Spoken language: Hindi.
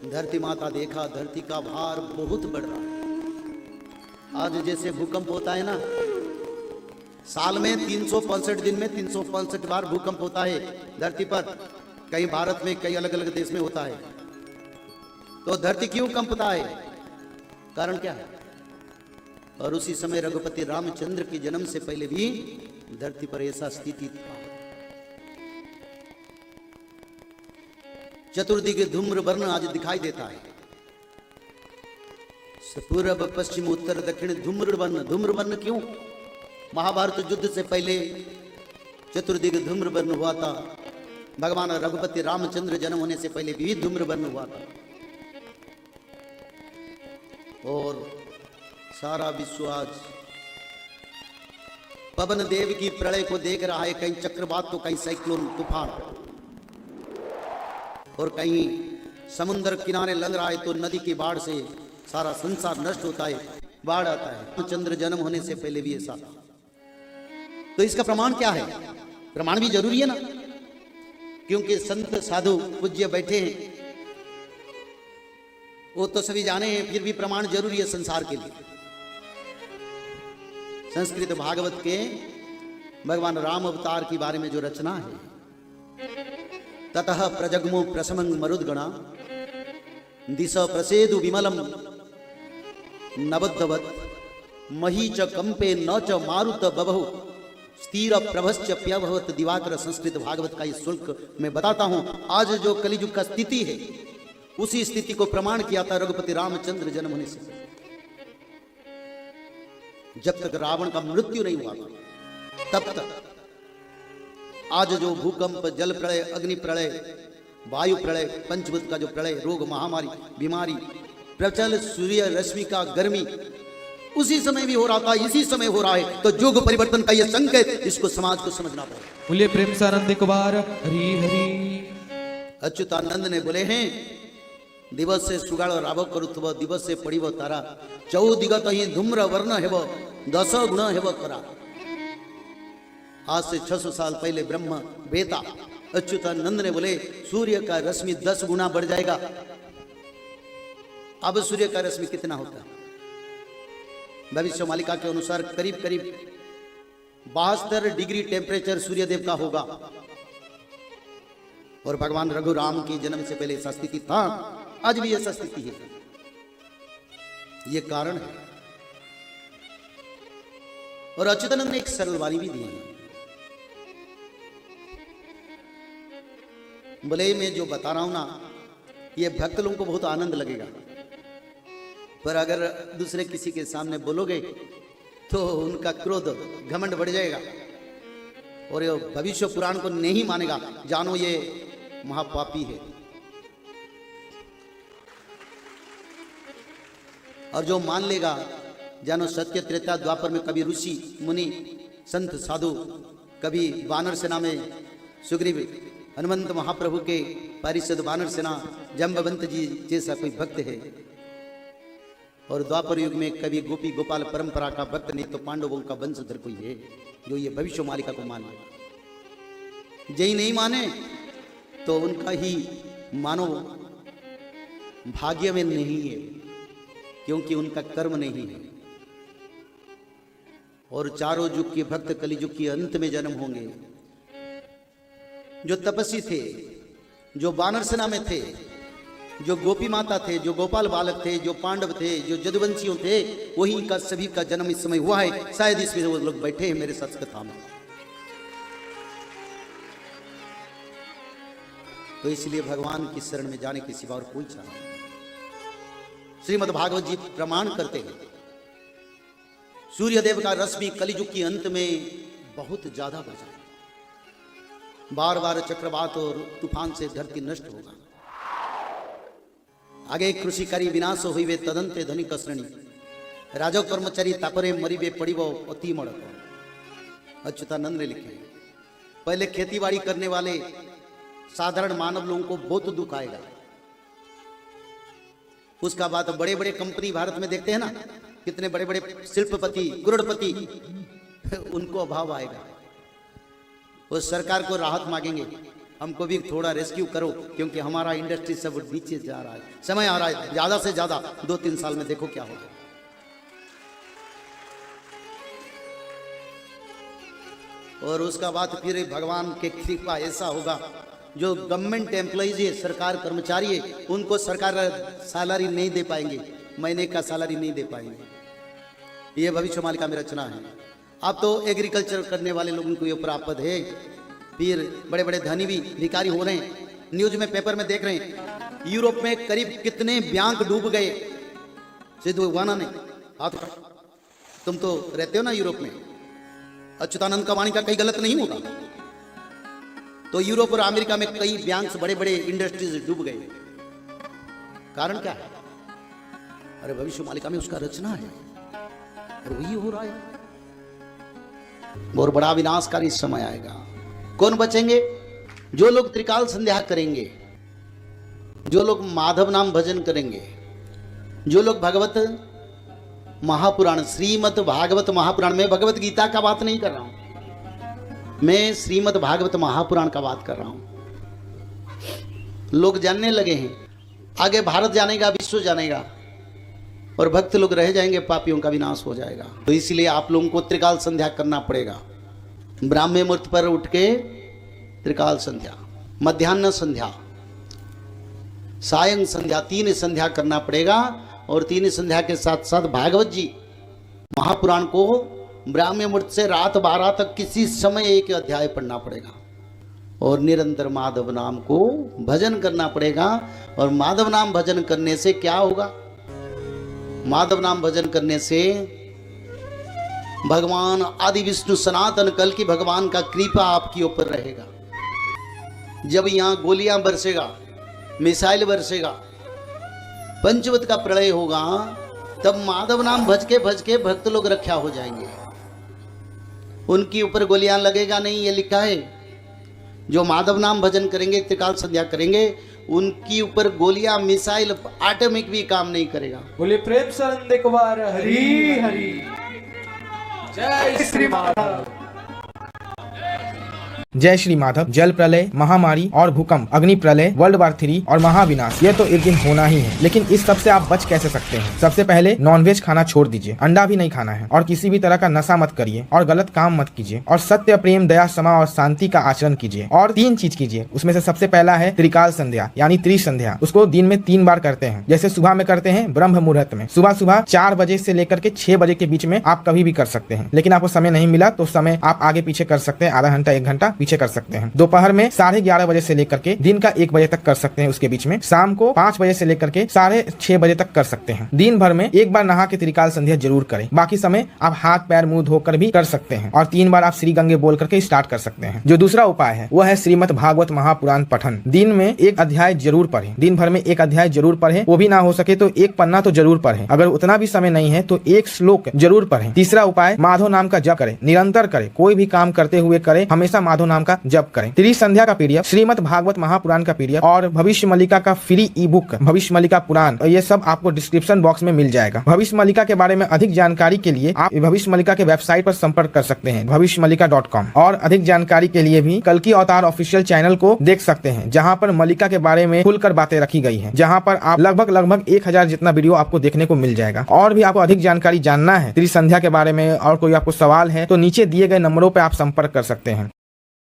धरती माता देखा, धरती का भार बहुत बढ़ रहा है। आज जैसे भूकंप होता है ना, साल में 365 दिन में 365 बार भूकंप होता है धरती पर। कई भारत में, कई अलग अलग देश में होता है। तो धरती क्यों कंपता है, कारण क्या है? और उसी समय रघुपति रामचंद्र के जन्म से पहले भी धरती पर ऐसा स्थिति था। चतुर्दिग धूम्र वर्ण आज दिखाई देता है। पूर्व पश्चिम उत्तर दक्षिण धूम्र वर्ण क्यों? महाभारत युद्ध से पहले चतुर्दिग धूम्र वर्ण हुआ था। भगवान रघुपति रामचंद्र जन्म होने से पहले भी धूम्र वर्ण हुआ था। और सारा विश्व आज पवन देव की प्रलय को देख रहा है। कहीं चक्रवात तो कहीं साइक्लोन तूफान, और कहीं समुद्र किनारे लग रहा है तो नदी की बाढ़ से सारा संसार नष्ट होता है, बाढ़ आता है। चंद्र जन्म होने से पहले भी ऐसा था। तो इसका प्रमाण क्या है? प्रमाण भी जरूरी है ना, क्योंकि संत साधु पूज्य बैठे हैं, वो तो सभी जाने हैं, फिर भी प्रमाण जरूरी है संसार के लिए। संस्कृत भागवत के भगवान राम अवतार के बारे में जो रचना है, ततः प्रजग्मो प्रसमं मरुद्गणा दिश प्रसेदु विमलम नवद्वत मही च कंपे न च मारुत बभु स्थिर प्रभश्च प्यभवत दिवाकर। संस्कृत भागवत का ये शुल्क मैं बताता हूं। आज जो कलियुग का स्थिति है, उसी स्थिति को प्रमाण किया था रघुपति रामचंद्र जन्म होने से। जब तक रावण का मृत्यु नहीं हुआ था, तब तक आज जो भूकंप, जल प्रलय, अग्नि प्रलय, वायु प्रलय, पंचभूत का जो प्रलय, रोग, महामारी, बीमारी, प्रचल सूर्य रश्मि का गर्मी, उसी समय भी हो रहा था, इसी समय हो रहा है। तो युग परिवर्तन का यह संकेत, इसको समाज को समझना पड़ेगा। बोलिए प्रेम से आनंद कुमार हरि हरि। अच्युतानंद ने बोले हैं, दिवस से सुगाड़ राव करुथव, दिवस से पड़िव तारा, चौदिगत ही धूम्र वर्ण हेव, 10 गुण हेव करा। आज से 600 साल पहले ब्रह्म बेता अच्युतानंद ने बोले सूर्य का रश्मि 10 गुना बढ़ जाएगा। अब सूर्य का रश्मि कितना होता है? भविष्य मालिका के अनुसार करीब करीब 72 डिग्री टेम्परेचर सूर्यदेव का होगा। और भगवान रघुराम के जन्म से पहले ऐसा स्थिति था, आज भी ऐसा स्थिति है। ये कारण है। और अच्युतानंद ने एक सरल वाणी भी दी है। बोले मैं जो बता रहा हूं ना, ये भक्त लोगों को बहुत आनंद लगेगा, पर अगर दूसरे किसी के सामने बोलोगे तो उनका क्रोध, घमंड बढ़ जाएगा और ये भविष्य पुराण को नहीं मानेगा। जानो ये महापापी है। और जो मान लेगा, जानो सत्य त्रेता द्वापर में कभी ऋषि मुनि संत साधु, कभी वानर सेना में सुग्रीव, हनुमंत महाप्रभु के पारिषद वानर सेना जम्बवंत जी जैसा कोई भक्त है, और द्वापर युग में कभी गोपी गोपाल परंपरा का भक्त, नहीं तो पांडवों का वंशधर कोई है जो ये भविष्य मालिका को माने। जय नहीं माने तो उनका ही मानो भाग्य में नहीं है, क्योंकि उनका कर्म नहीं है। और चारों युग के भक्त कलियुग के अंत में जन्म होंगे। जो तपस्वी थे, जो वानर सेना में थे, जो गोपी माता थे, जो गोपाल बालक थे, जो पांडव थे, जो जदुवंशियों थे, वही का सभी का जन्म इस समय हुआ है। शायद इसमें वो लोग बैठे हैं मेरे सच कथा में। तो इसलिए भगवान की शरण में जाने के सिवा और कोई चारा नहीं। श्रीमद् भागवत जी प्रमाण करते हैं, सूर्यदेव का रश्मि कलियुग के अंत में बहुत ज्यादा बढ़ जाए। बार बार चक्रवात और तूफान से धरती नष्ट होगा। आगे कृषि करी विनाश हुई तदंते धनिक श्रेणी, राजो कर्मचारी तापरे मरीबे पड़िबो अति मड़क। अच्युतानंद ने लिखे, पहले खेतीबाड़ी करने वाले साधारण मानव लोगों को बहुत दुख आएगा। उसका बाद बड़े बड़े कंपनी भारत में देखते हैं ना, कितने बड़े बड़े शिल्पपति, करोड़पति, उनको अभाव आएगा। वो सरकार को राहत मांगेंगे, हमको भी थोड़ा रेस्क्यू करो, क्योंकि हमारा इंडस्ट्री सब नीचे जा रहा है। समय आ रहा है ज्यादा से ज्यादा 2-3 साल में देखो क्या होगा। और उसका बाद फिर भगवान के कृपा ऐसा होगा, जो गवर्नमेंट एम्प्लॉइज है, सरकार कर्मचारी है, उनको सरकार सैलरी नहीं दे पाएंगे, महीने का सैलरी नहीं दे पाएंगे। ये भविष्य मालिका में रचना है। अब तो एग्रीकल्चर करने वाले लोगों को ये प्राप्त है, फिर बड़े बड़े धनी भी भिखारी हो रहे हैं। न्यूज में पेपर में देख रहे हैं, यूरोप में करीब कितने बैंक डूब गए। सिद्धू वाना ने हाथ, तुम तो रहते हो ना यूरोप में, अच्युतानंद का वाणी का कहीं गलत नहीं होगा। तो यूरोप और अमेरिका में कई बैंक्स, बड़े बड़े इंडस्ट्रीज डूब गए। कारण क्या है? अरे भविष्य मालिका में उसका रचना है और वही हो रहा है। और बड़ा विनाशकारी समय आएगा। कौन बचेंगे? जो लोग त्रिकाल संध्या करेंगे, जो लोग माधव नाम भजन करेंगे, जो लोग भगवत महापुराण, श्रीमद् भागवत महापुराण में, भगवत गीता का बात नहीं कर रहा हूं मैं, श्रीमद् भागवत महापुराण का बात कर रहा हूं। लोग जानने लगे हैं, आगे भारत जानेगा, विश्व जानेगा, और भक्त लोग रह जाएंगे, पापियों का विनाश हो जाएगा। तो इसलिए आप लोगों को त्रिकाल संध्या करना पड़ेगा। ब्राह्मण मुहूर्त पर उठ के त्रिकाल संध्या, मध्याह्न संध्या, सायं संध्या, 3 संध्या करना पड़ेगा। और 3 संध्या के साथ साथ भागवत जी महापुराण को ब्राह्मण मुहूर्त से रात 12 तक किसी समय एक अध्याय पढ़ना पड़ेगा। और निरंतर माधव नाम को भजन करना पड़ेगा। और माधव नाम भजन करने से क्या होगा? माधव नाम भजन करने से भगवान आदि विष्णु सनातन कल की भगवान का कृपा आपके ऊपर रहेगा। जब यहां गोलियां बरसेगा, मिसाइल बरसेगा, पंचवत का प्रलय होगा, तब माधव नाम भज के भक्त लोग रक्षा हो जाएंगे। उनके ऊपर गोलियां लगेगा नहीं, ये लिखा है। जो माधव नाम भजन करेंगे, त्रिकाल संध्या करेंगे, उनकी ऊपर गोलियां, मिसाइल, एटॉमिक भी काम नहीं करेगा। बोले प्रेम से आनंद एक बार हरि हरि। जय श्री माधव। जय श्री माधव। जल प्रलय, महामारी और भूकंप, अग्नि प्रलय, वर्ल्ड वार 3 और महाविनाश, ये तो एक दिन होना ही है। लेकिन इस सब से आप बच कैसे सकते हैं? सबसे पहले नॉनवेज खाना छोड़ दीजिए, अंडा भी नहीं खाना है, और किसी भी तरह का नशा मत करिए, और गलत काम मत कीजिए, और सत्य, प्रेम, दया, क्षमा और शांति का आचरण कीजिए। और 3 चीज कीजिए। उसमें से सबसे पहला है त्रिकाल संध्या, यानी त्रिसंध्या। उसको दिन में 3 बार करते हैं। जैसे सुबह में करते हैं ब्रह्म मुहूर्त में, सुबह 4 बजे से लेकर के 6 बजे के बीच में आप कभी भी कर सकते हैं। लेकिन आपको समय नहीं मिला तो समय आप आगे पीछे कर सकते हैं, आधा घंटा 1 घंटा पीछे कर सकते हैं। दोपहर में 11:30 बजे से लेकर के दिन का 1 बजे तक कर सकते हैं। उसके बीच में शाम को 5 बजे से लेकर के 6:30 बजे तक कर सकते हैं। दिन भर में 1 बार नहा के त्रिकाल संध्या जरूर करें। बाकी समय आप हाथ पैर मुंह धोकर भी कर सकते हैं, और 3 बार आप श्री गंगे बोल करके स्टार्ट कर सकते हैं। जो दूसरा उपाय है वो है श्रीमद् भागवत महापुराण पठन। दिन में 1 अध्याय जरूर पढ़ें। दिन भर में 1 अध्याय जरूर पढ़ें। वो भी ना हो सके तो 1 पन्ना तो जरूर पढ़ें। अगर उतना भी समय नहीं है तो 1 श्लोक जरूर पढ़ें। तीसरा उपाय, माधव नाम का जप करें, निरंतर करें। कोई भी काम करते हुए करें, हमेशा माधव नाम का जप करें। त्रिसंध्या का पीडीएफ, श्रीमद् भागवत महापुराण का पीडीएफ और भविष्य मल्लिका का फ्री ई बुक भविष्य मल्लिका पुराण, ये सब आपको डिस्क्रिप्शन बॉक्स में मिल जाएगा। भविष्य मल्लिका के बारे में अधिक जानकारी के लिए आप भविष्य मल्लिका के वेबसाइट पर संपर्क कर सकते हैं, भविष्यमल्लिका.com। और अधिक जानकारी के लिए भी कल्कि अवतार ऑफिशियल चैनल को देख सकते हैं, जहाँ पर मल्लिका के बारे में खुलकर बातें रखी गई है, जहाँ पर आप लगभग 1000 जितना वीडियो आपको देखने को मिल जाएगा। और भी आपको अधिक जानकारी जानना है त्रिसंध्या के बारे में, और कोई आपको सवाल है तो नीचे दिए गए नंबरों पर आप संपर्क कर सकते हैं।